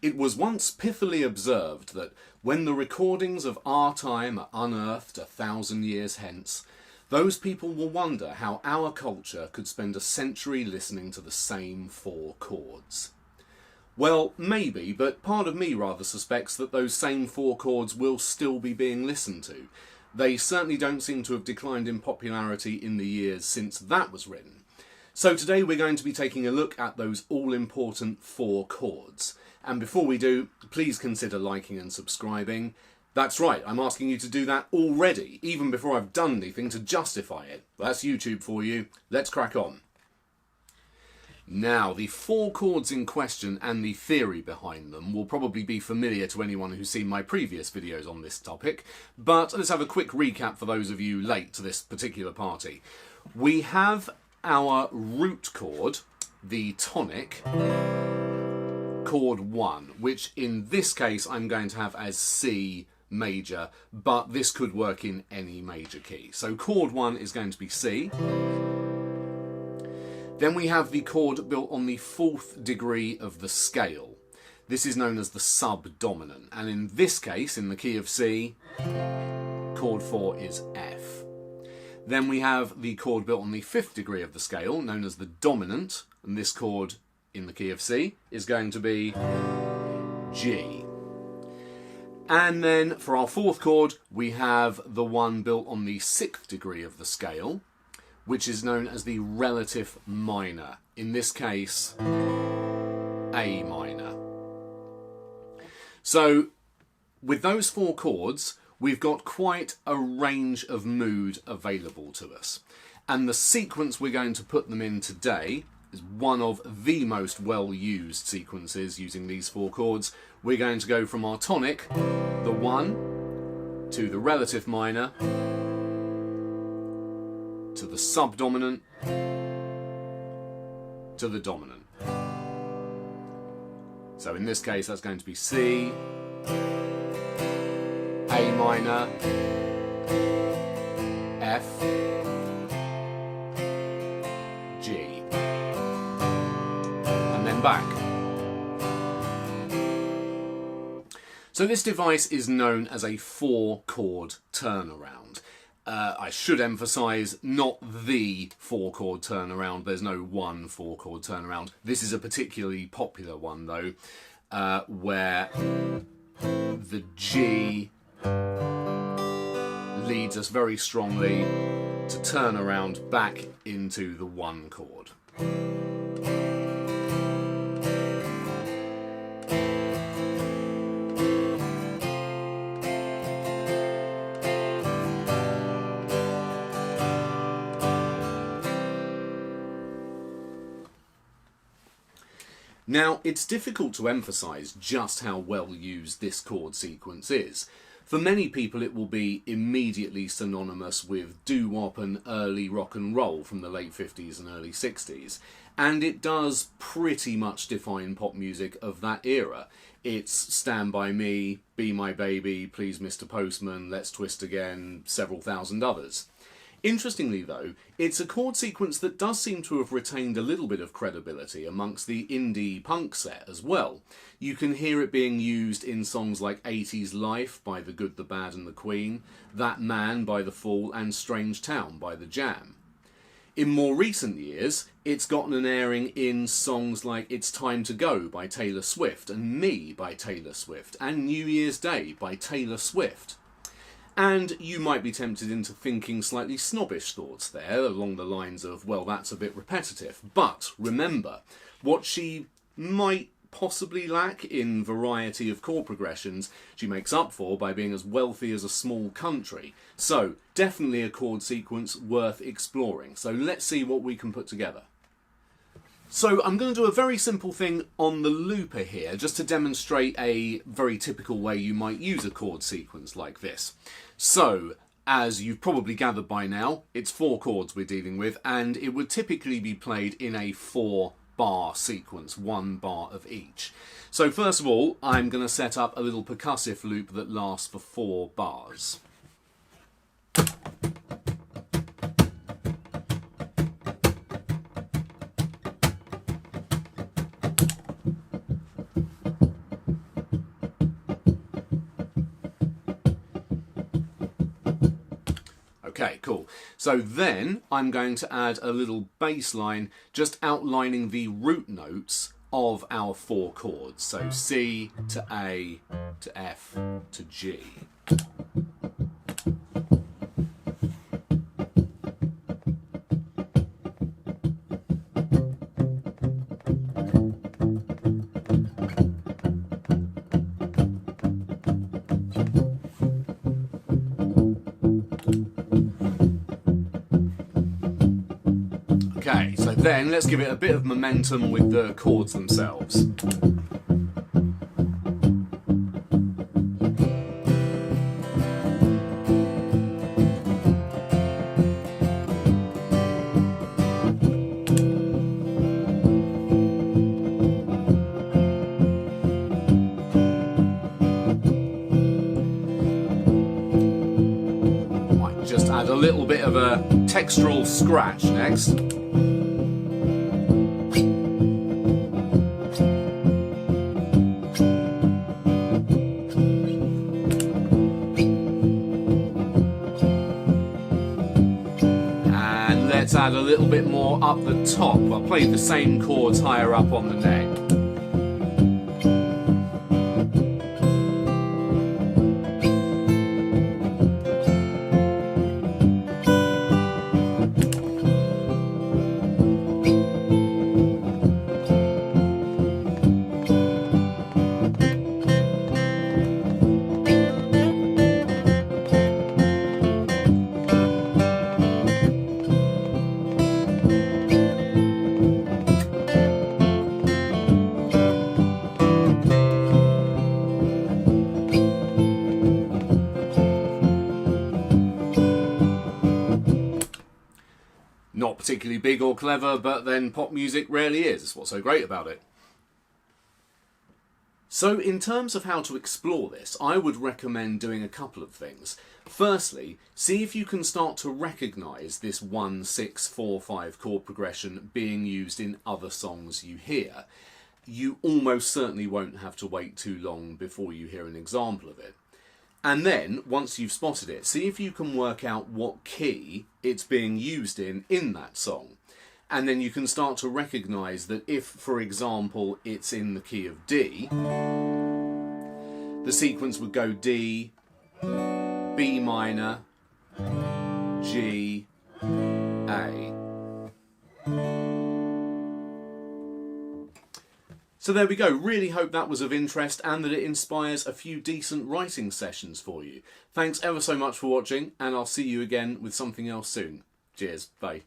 It was once pithily observed that when the recordings of our time are unearthed 1,000 years hence, those people will wonder how our culture could spend a century listening to the same 4 chords. Well, maybe, but part of me rather suspects that those same 4 chords will still be being listened to. They certainly don't seem to have declined in popularity in the years since that was written. So today we're going to be taking a look at those all-important 4 chords. And before we do, please consider liking and subscribing. That's right, I'm asking you to do that already, even before I've done anything to justify it. That's YouTube for you. Let's crack on. Now, the 4 chords in question and the theory behind them will probably be familiar to anyone who's seen my previous videos on this topic, but let's have a quick recap for those of you late to this particular party. We have our root chord, the tonic, chord 1, which in this case I'm going to have as C major, but this could work in any major key. So chord 1 is going to be C. Then we have the chord built on the 4th degree of the scale. This is known as the subdominant, and in this case, in the key of C, chord 4 is F. Then we have the chord built on the 5th degree of the scale, known as the dominant, and this chord in the key of C is going to be G. And then for our 4th chord, we have the one built on the 6th degree of the scale, which is known as the relative minor. In this case, A minor. So with those 4 chords, we've got quite a range of mood available to us. And the sequence we're going to put them in today is one of the most well-used sequences using these 4 chords. We're going to go from our tonic, the 1, to the relative minor, to the subdominant, to the dominant. So in this case that's going to be C, A minor, F, G. Back. So this device is known as a 4-chord turnaround. I should emphasise, not the 4-chord turnaround. There's no one 4-chord turnaround. This is a particularly popular one though, where the G leads us very strongly to turn around back into the 1 chord. Now, it's difficult to emphasise just how well used this chord sequence is. For many people it will be immediately synonymous with doo-wop and early rock and roll from the late 50s and early 60s, and it does pretty much define pop music of that era. It's Stand By Me, Be My Baby, Please Mr. Postman, Let's Twist Again, several thousand others. Interestingly though, it's a chord sequence that does seem to have retained a little bit of credibility amongst the indie punk set as well. You can hear it being used in songs like 80s Life by The Good, the Bad and the Queen, That Man by The Fall and Strange Town by The Jam. In more recent years, it's gotten an airing in songs like It's Time to Go by Taylor Swift and Me by Taylor Swift and New Year's Day by Taylor Swift. And you might be tempted into thinking slightly snobbish thoughts there, along the lines of, well, that's a bit repetitive. But remember, what she might possibly lack in variety of chord progressions, she makes up for by being as wealthy as a small country. So, definitely a chord sequence worth exploring. So let's see what we can put together. So I'm going to do a very simple thing on the looper here, just to demonstrate a very typical way you might use a chord sequence like this. So, as you've probably gathered by now, it's 4 chords we're dealing with, and it would typically be played in a 4-bar sequence, 1 bar of each. So first of all, I'm going to set up a little percussive loop that lasts for 4 bars. Okay, cool. So then I'm going to add a little bass line just outlining the root notes of our 4 chords. So C to A to F to G. Okay, so then let's give it a bit of momentum with the chords themselves. Might just add a little bit of a textural scratch next. Let's add a little bit more up the top. I'll play the same chords higher up on the neck. Not particularly big or clever, but then pop music rarely is. That's what's so great about it. So in terms of how to explore this, I would recommend doing a couple of things. Firstly, see if you can start to recognise this 1, 6, 4, 5 chord progression being used in other songs you hear. You almost certainly won't have to wait too long before you hear an example of it. And then, once you've spotted it, see if you can work out what key it's being used in that song. And then you can start to recognise that if, for example, it's in the key of D, the sequence would go D, B minor, G, A. So there we go. Really hope that was of interest and that it inspires a few decent writing sessions for you. Thanks ever so much for watching, and I'll see you again with something else soon. Cheers. Bye.